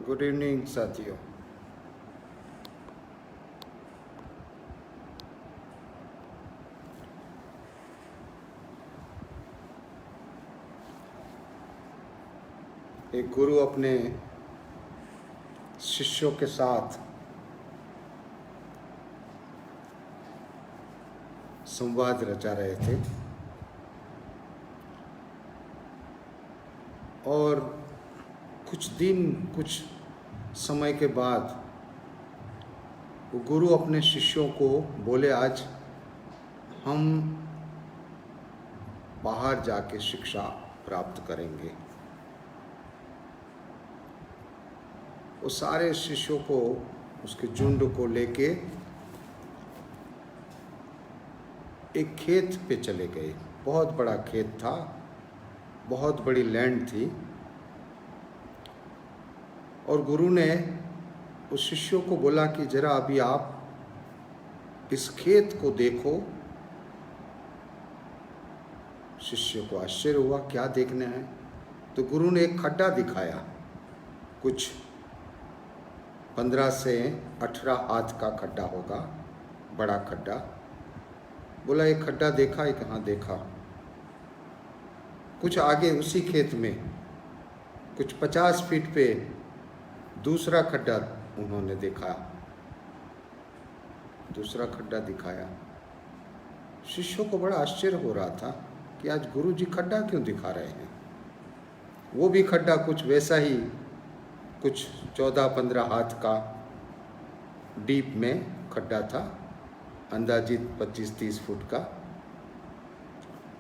Good evening साथियों। एक गुरु अपने शिष्यों के साथ संवाद रचा रहे थे और कुछ समय के बाद वो गुरु अपने शिष्यों को बोले, आज हम बाहर जाके शिक्षा प्राप्त करेंगे। वो सारे शिष्यों को, उसके झुंड को लेके एक खेत पे चले गए। बहुत बड़ा खेत था, बहुत बड़ी लैंड थी और गुरु ने उस शिष्यों को बोला कि जरा अभी आप इस खेत को देखो। शिष्य को आश्चर्य हुआ, क्या देखना है? तो गुरु ने एक खड्डा दिखाया, कुछ 15 से 18 हाथ का खड्डा होगा, बड़ा खड्डा। बोला, एक खड्डा देखा? एक हाँ देखा। कुछ आगे उसी खेत में कुछ 50 फीट पे दूसरा खड्डा उन्होंने देखा, दूसरा खड्डा दिखाया। शिष्यों को बड़ा आश्चर्य हो रहा था कि आज गुरु जी खड्डा क्यों दिखा रहे हैं। वो भी खड्डा कुछ वैसा ही, कुछ 14-15 हाथ का डीप में खड्डा था, अंदाजित 25-30 फुट का।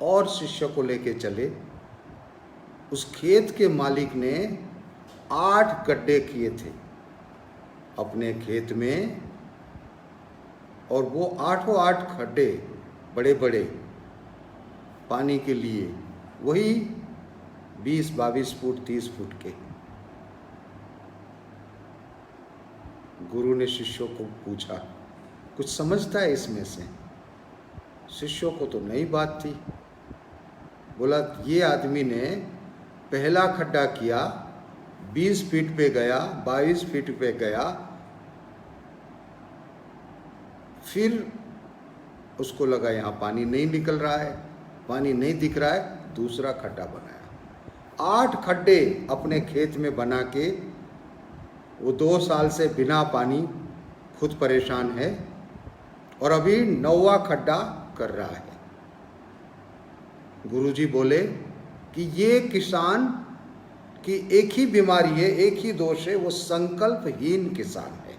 और शिष्य को लेके चले। उस खेत के मालिक ने 8 गड्ढे किए थे अपने खेत में और वो 8 खड्डे बड़े बड़े पानी के लिए, वही 20-22 फुट 30 फुट के। गुरु ने शिष्यों को पूछा, कुछ समझता है इसमें से? शिष्यों को तो नई बात थी। बोला, ये आदमी ने पहला खड्डा किया, 20 फीट पे गया, 22 फीट पे गया, फिर उसको लगा यहाँ पानी नहीं निकल रहा है, पानी नहीं दिख रहा है, दूसरा खड्डा बनाया। 8 खड्डे अपने खेत में बना के वो 2 साल से बिना पानी खुद परेशान है और अभी 9वां खड्डा कर रहा है। गुरुजी बोले कि ये किसान की एक ही बीमारी है, एक ही दोष है, वो संकल्पहीन किसान है।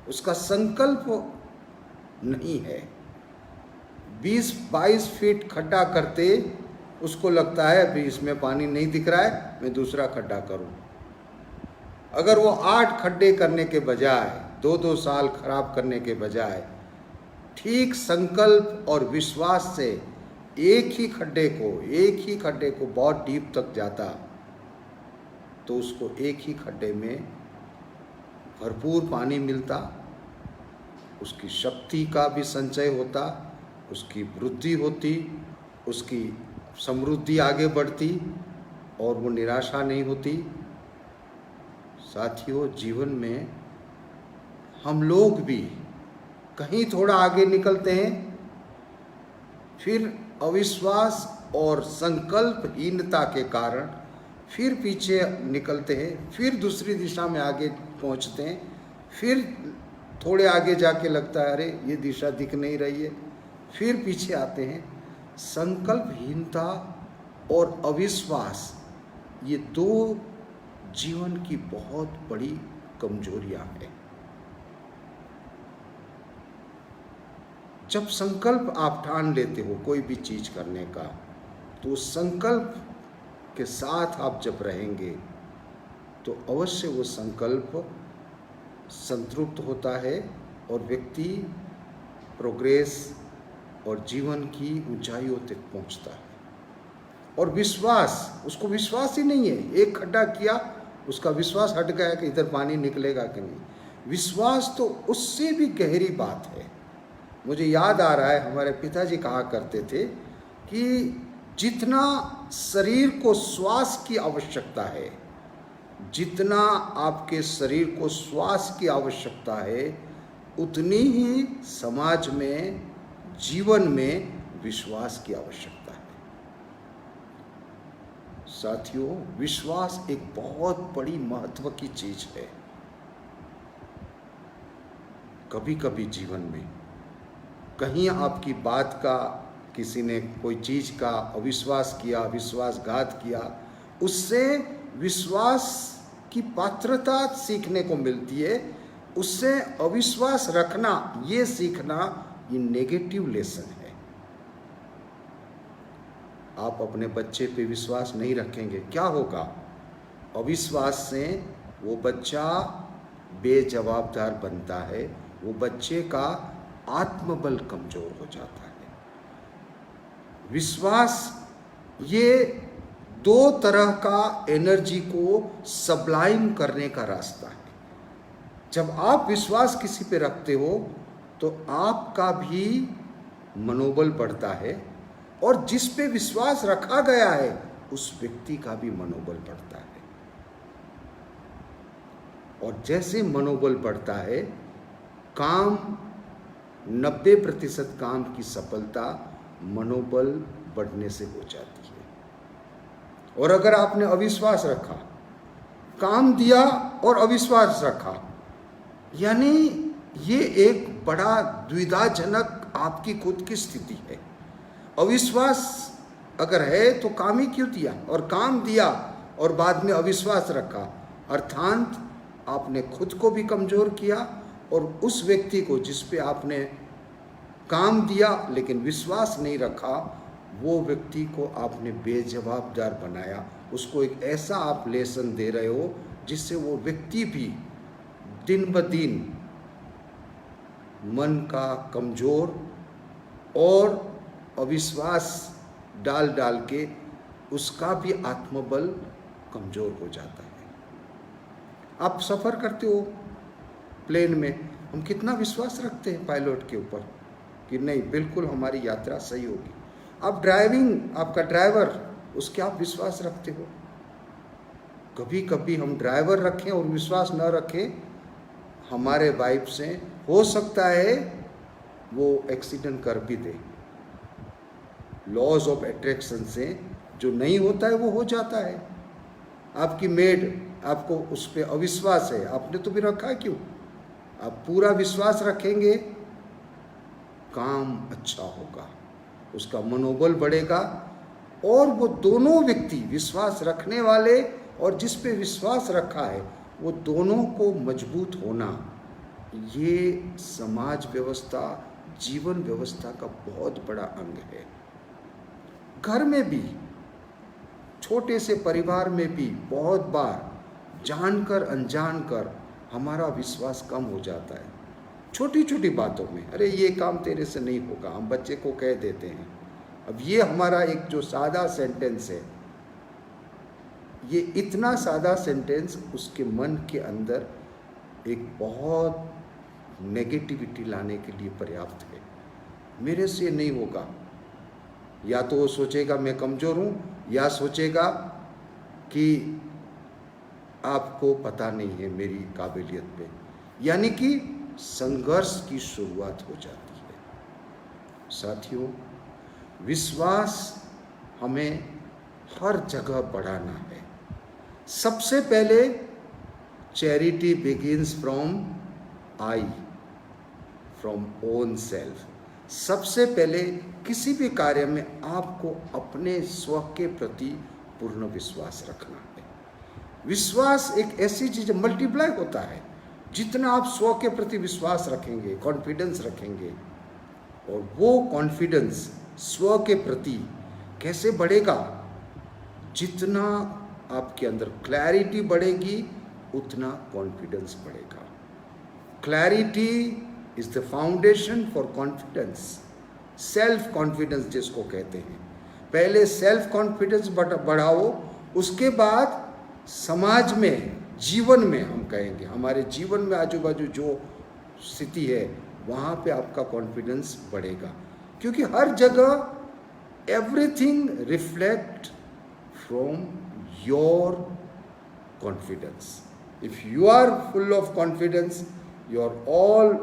उसका संकल्प नहीं है। 20-22 फीट खड्डा करते उसको लगता है अभी इसमें पानी नहीं दिख रहा है, मैं दूसरा खड्डा करूं। अगर वो 8 खड्डे करने के बजाय, 2-2 साल खराब करने के बजाय ठीक संकल्प और विश्वास से एक ही खड्डे को बहुत डीप तक जाता, तो उसको एक ही खड्डे में भरपूर पानी मिलता, उसकी शक्ति का भी संचय होता, उसकी वृद्धि होती, उसकी समृद्धि आगे बढ़ती और वो निराशा नहीं होती। साथियों, जीवन में हम लोग भी कहीं थोड़ा आगे निकलते हैं, फिर अविश्वास और संकल्पहीनता के कारण फिर पीछे निकलते हैं, फिर दूसरी दिशा में आगे पहुंचते हैं, फिर थोड़े आगे जाके लगता है अरे ये दिशा दिख नहीं रही है, फिर पीछे आते हैं। संकल्पहीनता और अविश्वास, ये 2 जीवन की बहुत बड़ी कमजोरियां हैं। जब संकल्प आप ठान लेते हो कोई भी चीज करने का, तो संकल्प के साथ आप जब रहेंगे तो अवश्य वो संकल्प संतृप्त होता है और व्यक्ति प्रोग्रेस और जीवन की ऊंचाइयों तक पहुंचता है। और विश्वास, उसको विश्वास ही नहीं है। एक खड्डा किया, उसका विश्वास हट गया कि इधर पानी निकलेगा कि नहीं। विश्वास तो उससे भी गहरी बात है। मुझे याद आ रहा है, हमारे पिताजी कहा करते थे कि जितना शरीर को श्वास की आवश्यकता है, जितना आपके शरीर को श्वास की आवश्यकता है, उतनी ही समाज में, जीवन में विश्वास की आवश्यकता है। साथियों, विश्वास एक बहुत बड़ी महत्व की चीज है। कभी कभी जीवन में कहीं आपकी बात का, किसी ने कोई चीज का अविश्वास किया, विश्वासघात किया, उससे विश्वास की पात्रता सीखने को मिलती है। उससे अविश्वास रखना, ये सीखना, ये नेगेटिव लेसन है। आप अपने बच्चे पे विश्वास नहीं रखेंगे, क्या होगा? अविश्वास से वो बच्चा बेजवाबदार बनता है, वो बच्चे का आत्मबल कमजोर हो जाता है। विश्वास ये दो तरह का एनर्जी को सब्लाइम करने का रास्ता है। जब आप विश्वास किसी पे रखते हो तो आपका भी मनोबल बढ़ता है, और जिस पे विश्वास रखा गया है उस व्यक्ति का भी मनोबल बढ़ता है। और जैसे मनोबल बढ़ता है, काम 90% काम की सफलता मनोबल बढ़ने से हो जाती है। और अगर आपने अविश्वास रखा, काम दिया और अविश्वास रखा, यानी ये एक बड़ा द्विधाजनक आपकी खुद की स्थिति है। अविश्वास अगर है तो काम ही क्यों दिया, और काम दिया और बाद में अविश्वास रखा, अर्थात आपने खुद को भी कमजोर किया और उस व्यक्ति को जिस पे आपने काम दिया लेकिन विश्वास नहीं रखा, वो व्यक्ति को आपने बेजवाबदार बनाया। उसको एक ऐसा आप लेसन दे रहे हो जिससे वो व्यक्ति भी दिन ब दिन मन का कमजोर और अविश्वास डाल डाल के उसका भी आत्मबल कमजोर हो जाता है। आप सफ़र करते हो प्लेन में, हम कितना विश्वास रखते हैं पायलट के ऊपर कि नहीं, बिल्कुल हमारी यात्रा सही होगी। आप ड्राइविंग, आपका ड्राइवर, उसके आप विश्वास रखते हो। कभी कभी हम ड्राइवर रखें और विश्वास न रखें, हमारे वाइफ से हो सकता है वो एक्सीडेंट कर भी दे। लॉज ऑफ अट्रैक्शन से जो नहीं होता है वो हो जाता है। आपकी मेड, आपको उस पर अविश्वास है, आपने तो भी रखा है, क्यों? आप पूरा विश्वास रखेंगे, काम अच्छा होगा, उसका मनोबल बढ़ेगा, और वो दोनों व्यक्ति, विश्वास रखने वाले और जिस पे विश्वास रखा है, वो दोनों को मजबूत होना, ये समाज व्यवस्था, जीवन व्यवस्था का बहुत बड़ा अंग है। घर में भी, छोटे से परिवार में भी बहुत बार जानकर अनजानकर हमारा विश्वास कम हो जाता है। छोटी छोटी बातों में, अरे ये काम तेरे से नहीं होगा, हम बच्चे को कह देते हैं। अब ये हमारा एक जो सादा सेंटेंस है, ये इतना सादा सेंटेंस उसके मन के अंदर एक बहुत नेगेटिविटी लाने के लिए पर्याप्त है। मेरे से नहीं होगा, या तो वो सोचेगा मैं कमज़ोर हूँ, या सोचेगा कि आपको पता नहीं है मेरी काबिलियत पे, यानी कि संघर्ष की शुरुआत हो जाती है। साथियों, विश्वास हमें हर जगह बढ़ाना है। सबसे पहले charity begins from I, from own self. सबसे पहले किसी भी कार्य में आपको अपने स्व के प्रति पूर्ण विश्वास रखना है। विश्वास एक ऐसी चीज मल्टीप्लाई होता है, जितना आप स्व के प्रति विश्वास रखेंगे, कॉन्फिडेंस रखेंगे, और वो कॉन्फिडेंस स्व के प्रति कैसे बढ़ेगा? जितना आपके अंदर क्लैरिटी बढ़ेगी उतना कॉन्फिडेंस बढ़ेगा। Clarity is the foundation for confidence. Self confidence जिसको कहते हैं, पहले सेल्फ कॉन्फिडेंस बढ़ाओ, उसके बाद समाज में, जीवन में, हम कहेंगे हमारे जीवन में आजू बाजू जो स्थिति है वहाँ पे आपका कॉन्फिडेंस बढ़ेगा। क्योंकि हर जगह everything reflect from your confidence. If you are full of confidence, your all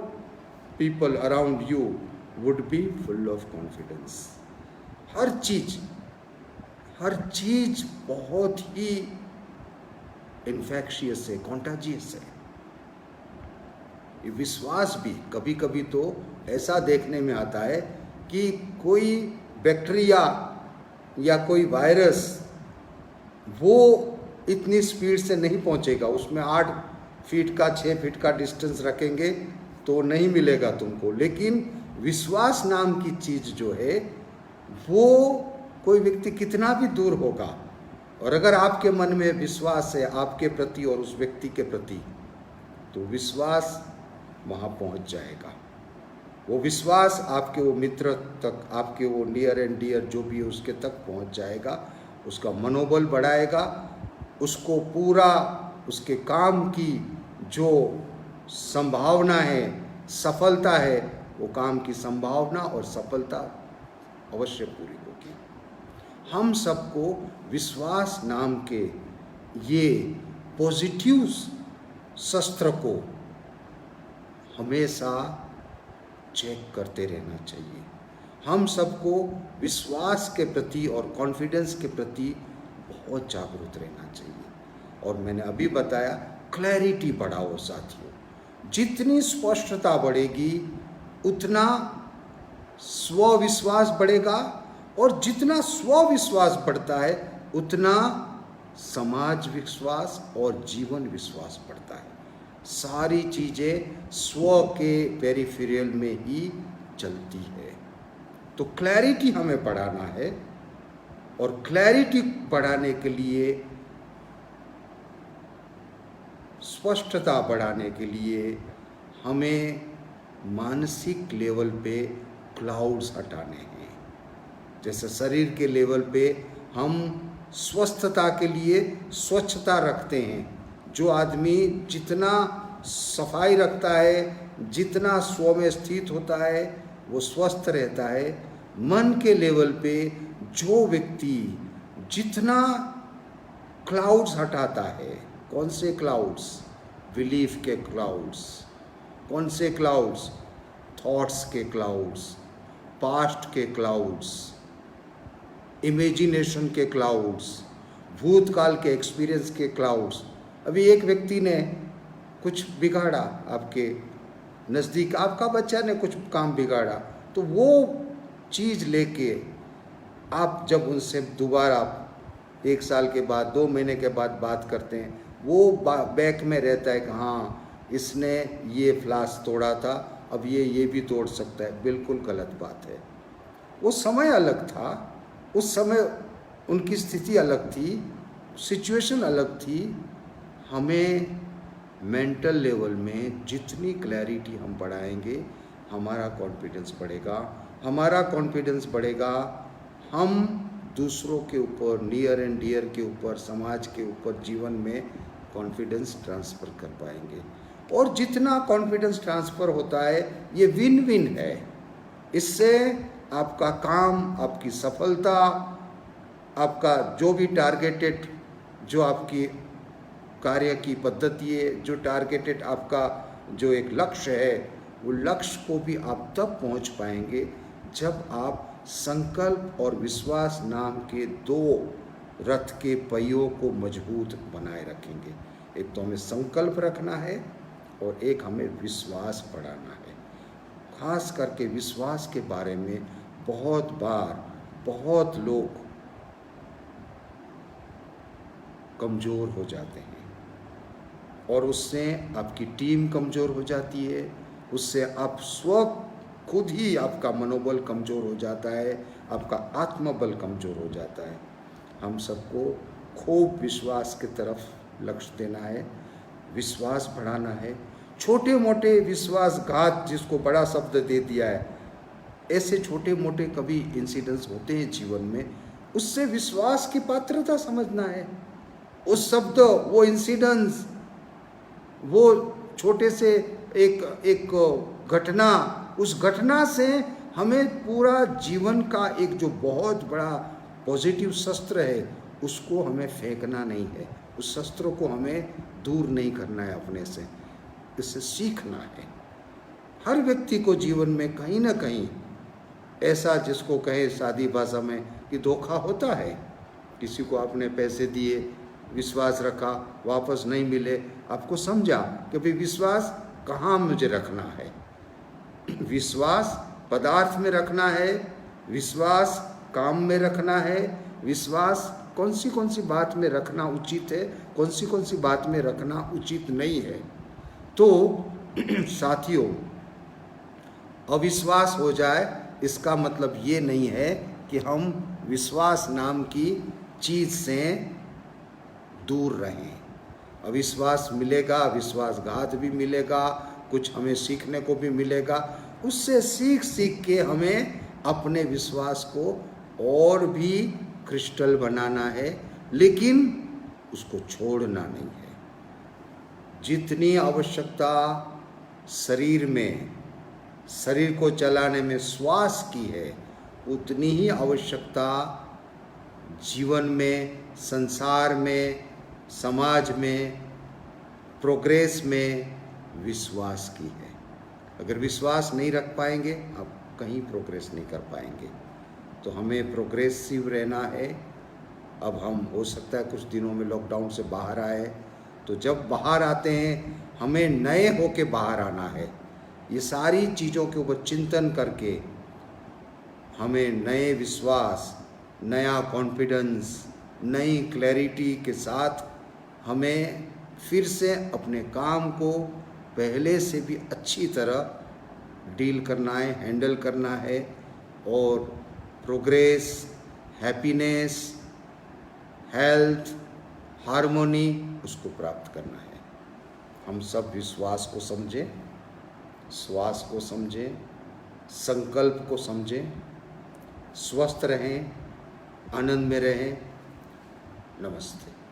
people around you would be full of confidence. हर चीज बहुत ही इन्फेक्शियस है, कॉन्टाजियस है। ये विश्वास भी कभी कभी तो ऐसा देखने में आता है कि कोई बैक्टीरिया या कोई वायरस वो इतनी स्पीड से नहीं पहुंचेगा, उसमें 8 फीट का 6 फीट का डिस्टेंस रखेंगे तो नहीं मिलेगा तुमको। लेकिन विश्वास नाम की चीज जो है वो कोई व्यक्ति कितना भी दूर होगा, और अगर आपके मन में विश्वास है आपके प्रति और उस व्यक्ति के प्रति, तो विश्वास वहाँ पहुँच जाएगा। वो विश्वास आपके वो मित्र तक, आपके वो नियर एंड डियर जो भी है उसके तक पहुँच जाएगा, उसका मनोबल बढ़ाएगा, उसको पूरा उसके काम की जो संभावना है, सफलता है, वो काम की संभावना और सफलता अवश्य पूरी होगी। हम सबको विश्वास नाम के ये पॉजिटिव शस्त्र को हमेशा चेक करते रहना चाहिए। हम सबको विश्वास के प्रति और कॉन्फिडेंस के प्रति बहुत जागरूक रहना चाहिए। और मैंने अभी बताया, क्लैरिटी बढ़ाओ साथियों। जितनी स्पष्टता बढ़ेगी उतना स्वविश्वास बढ़ेगा, और जितना स्वविश्वास बढ़ता है उतना समाज विश्वास और जीवन विश्वास बढ़ता है। सारी चीज़ें स्व के पेरिफेरल में ही चलती है। तो क्लैरिटी हमें बढ़ाना है, और क्लैरिटी बढ़ाने के लिए, स्पष्टता बढ़ाने के लिए हमें मानसिक लेवल पे क्लाउड्स हटाने हैं। जैसे शरीर के लेवल पे हम स्वस्थता के लिए स्वच्छता रखते हैं। जो आदमी जितना सफाई रखता है, जितना स्व में स्थित होता है, वो स्वस्थ रहता है। मन के लेवल पे जो व्यक्ति जितना क्लाउड्स हटाता है, कौन से क्लाउड्स? बिलीफ के क्लाउड्स। कौन से क्लाउड्स? थॉट्स के क्लाउड्स, पास्ट के क्लाउड्स, इमेजिनेशन के क्लाउड्स, भूतकाल के एक्सपीरियंस के क्लाउड्स। अभी एक व्यक्ति ने कुछ बिगाड़ा, आपके नज़दीक आपका बच्चा ने कुछ काम बिगाड़ा, तो वो चीज़ लेके आप जब उनसे दोबारा 1 साल के बाद, 2 महीने के बाद बात करते हैं, वो बैक में रहता है कि हाँ इसने ये फ्लास तोड़ा था, अब ये भी तोड़ सकता है। बिल्कुल गलत बात है। वो समय अलग था, उस समय उनकी स्थिति अलग थी, सिचुएशन अलग थी। हमें मेंटल लेवल में जितनी क्लैरिटी हम बढ़ाएंगे, हमारा कॉन्फिडेंस बढ़ेगा। हमारा कॉन्फिडेंस बढ़ेगा, हम दूसरों के ऊपर, नियर एंड डियर के ऊपर, समाज के ऊपर, जीवन में कॉन्फिडेंस ट्रांसफ़र कर पाएंगे। और जितना कॉन्फिडेंस ट्रांसफ़र होता है ये विन विन है। इससे आपका काम, आपकी सफलता, आपका जो भी टारगेटेड, जो आपकी कार्य की पद्धति है, जो टारगेटेड आपका जो एक लक्ष्य है, वो लक्ष्य को भी आप तब पहुंच पाएंगे जब आप संकल्प और विश्वास नाम के 2 रथ के पहियों को मजबूत बनाए रखेंगे। एक तो हमें संकल्प रखना है और एक हमें विश्वास बढ़ाना है। खास करके विश्वास के बारे में बहुत बार बहुत लोग कमज़ोर हो जाते हैं, और उससे आपकी टीम कमज़ोर हो जाती है, उससे आप खुद ही आपका मनोबल कमज़ोर हो जाता है, आपका आत्मबल कमज़ोर हो जाता है। हम सबको खूब विश्वास की तरफ लक्ष्य देना है, विश्वास बढ़ाना है। छोटे मोटे विश्वासघात, जिसको बड़ा शब्द दे दिया है, ऐसे छोटे मोटे कभी इंसिडेंट्स होते हैं जीवन में, उससे विश्वास की पात्रता समझना है। उस शब्द, वो इंसिडेंट्स, वो छोटे से एक घटना, उस घटना से हमें पूरा जीवन का एक जो बहुत बड़ा पॉजिटिव शस्त्र है उसको हमें फेंकना नहीं है, उस शस्त्रों को हमें दूर नहीं करना है अपने से, इससे सीखना है। हर व्यक्ति को जीवन में कहीं ना कहीं ऐसा, जिसको कहे सादी भाषा में, कि धोखा होता है। किसी को आपने पैसे दिए, विश्वास रखा, वापस नहीं मिले, आपको समझा कि भाई विश्वास कहाँ मुझे रखना है। विश्वास पदार्थ में रखना है, विश्वास काम में रखना है, विश्वास कौन सी बात में रखना उचित है, कौन सी बात में रखना उचित नहीं है। तो साथियों, अविश्वास हो जाए इसका मतलब ये नहीं है कि हम विश्वास नाम की चीज़ से दूर रहें। अविश्वास मिलेगा, विश्वासघात भी मिलेगा, कुछ हमें सीखने को भी मिलेगा। उससे सीख के हमें अपने विश्वास को और भी क्रिस्टल बनाना है, लेकिन उसको छोड़ना नहीं है। जितनी आवश्यकता शरीर को चलाने में श्वास की है, उतनी ही आवश्यकता जीवन में, संसार में, समाज में, प्रोग्रेस में विश्वास की है। अगर विश्वास नहीं रख पाएंगे, आप कहीं प्रोग्रेस नहीं कर पाएंगे। तो हमें प्रोग्रेसिव रहना है। अब हम हो सकता है कुछ दिनों में लॉकडाउन से बाहर आए, तो जब बाहर आते हैं हमें नए होके बाहर आना है। ये सारी चीज़ों के ऊपर चिंतन करके हमें नए विश्वास, नया कॉन्फिडेंस, नई क्लैरिटी के साथ हमें फिर से अपने काम को पहले से भी अच्छी तरह डील करना है, हैंडल करना है, और प्रोग्रेस, हैप्पीनेस, हेल्थ, हार्मोनी उसको प्राप्त करना है। हम सब विश्वास को समझें, श्वास को समझें, संकल्प को समझें, स्वस्थ रहें, आनंद में रहें। नमस्ते।